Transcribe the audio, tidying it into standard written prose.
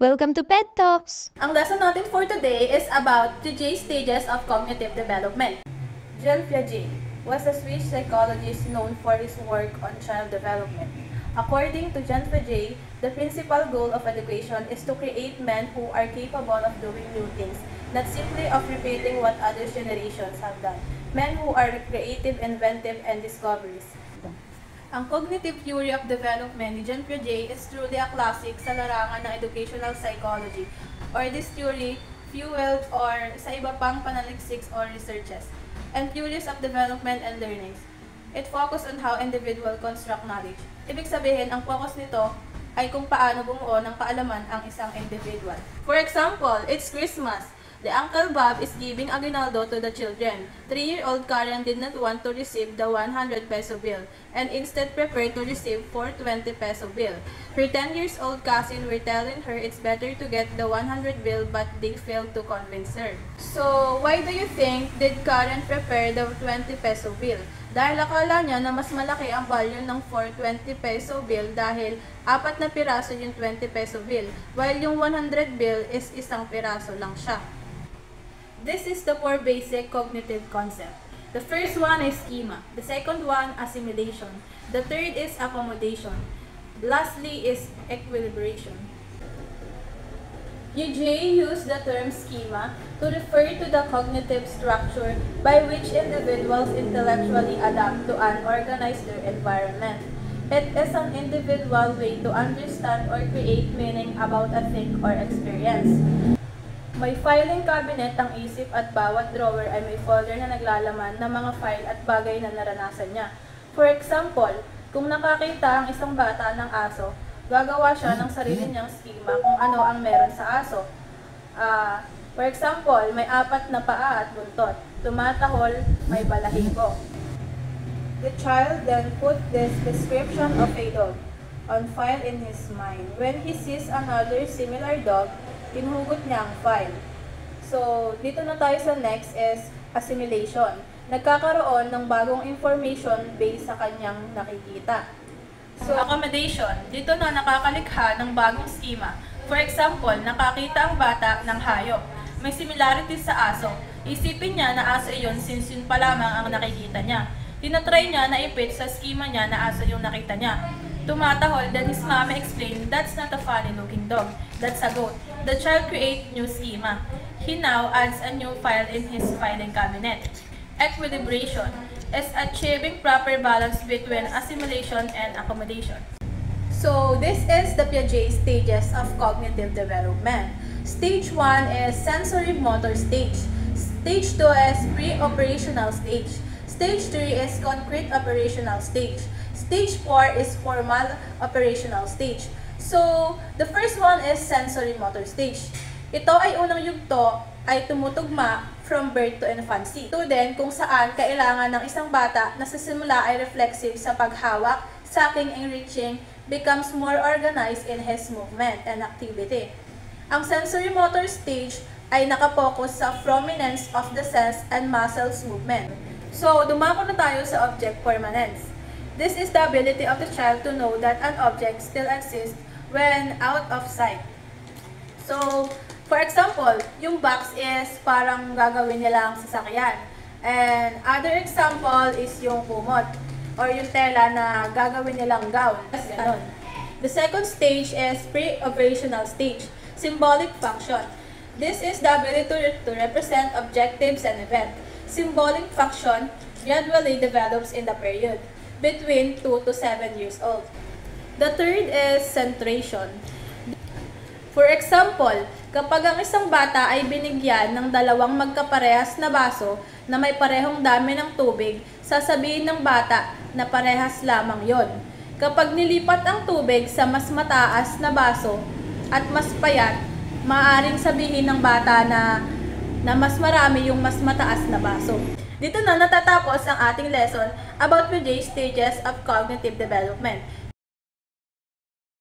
Welcome to Pet Talks! Ang lesson natin for today is about the J stages of cognitive development. Jean Piaget was a Swiss psychologist known for his work on child development. According to Jean Piaget, the principal goal of education is to create men who are capable of doing new things, not simply of repeating what other generations have done. Men who are creative, inventive, and discoveries. Ang cognitive theory of development ni Jean Piaget is truly a classic sa larangan ng educational psychology, or this theory fueled or sa iba pang panaliksiks or researches, and theories of development and learnings. It focused on how individual construct knowledge. Ibig sabihin, ang focus nito ay kung paano bumuo ng kaalaman ang isang individual. For example, it's Christmas. The Uncle Bob is giving aguinaldo to the children. 3-year-old Karen did not want to receive the 100 peso bill and instead preferred to receive 420 peso bill. Her 10-year-old cousin were telling her it's better to get the 100 bill but they failed to convince her. So, why do you think did Karen prefer the 20 peso bill? Dahil akala niya na mas malaki ang value ng 420 peso bill dahil 4 na piraso yung 20 peso bill, while yung 100 bill is isang piraso lang siya. This is the 4 basic cognitive concepts. The first one is schema. The second one, assimilation. The third is accommodation. Lastly is equilibration. Piaget used the term schema to refer to the cognitive structure by which individuals intellectually adapt to and organize their environment. It is an individual way to understand or create meaning about a thing or experience. May filing cabinet ang isip at bawat drawer ay may folder na naglalaman ng mga file at bagay na naranasan niya. For example, kung nakakita ang isang bata ng aso, gagawa siya ng sarili niyang schema kung ano ang meron sa aso. For example, may 4 na paa at buntot. Tumatahol, may balahibo. The child then put this description of a dog on file in his mind. When he sees another similar dog, hinuhugot niya ang file. So, dito na tayo sa next is assimilation. Nagkakaroon ng bagong information based sa kanyang nakikita. So, accommodation. Dito na nakakalikha ng bagong schema. For example, nakakita ang bata ng hayop. May similarities sa aso. Isipin niya na aso iyon since yun pa lamang ang nakikita niya. Tinatry niya na ipit sa schema niya na aso yung nakita niya. Tumatahol, then his mama explained, that's not a funny looking dog. That's a goat. The child creates new schema. He now adds a new file in his filing cabinet. Equilibration is achieving proper balance between assimilation and accommodation. So, this is the Piaget stages of cognitive development. Stage 1 is sensory motor stage. Stage 2 is pre-operational stage. Stage 3 is concrete operational stage. Stage 4 is formal operational stage. So, the first one is sensory motor stage. Ito ay unang yugto ay tumutugma from birth to infancy. Ito din kung saan kailangan ng isang bata na sa simula ay reflexive sa paghawak, sucking and reaching, becomes more organized in his movement and activity. Ang sensory motor stage ay nakapokus sa prominence of the sense and muscles movement. So, dumako na tayo sa object permanence. This is the ability of the child to know that an object still exists when out of sight. So, for example, yung box is parang gagawin nilang sasakyan. And other example is yung kumot or yung tela na gagawin nilang gown. Ganon. The second stage is pre-operational stage, symbolic function. This is the ability to represent objectives and events. Symbolic function gradually develops in the period between 2 to 7 years old. The third is centration. For example, kapag ang isang bata ay binigyan ng 2 magkaparehas na baso na may parehong dami ng tubig, sasabihin ng bata na parehas lamang yon. Kapag nilipat ang tubig sa mas mataas na baso at mas payat, maaaring sabihin ng bata na mas marami yung mas mataas na baso. Dito na natatapos ang ating lesson about Piaget stages of cognitive development.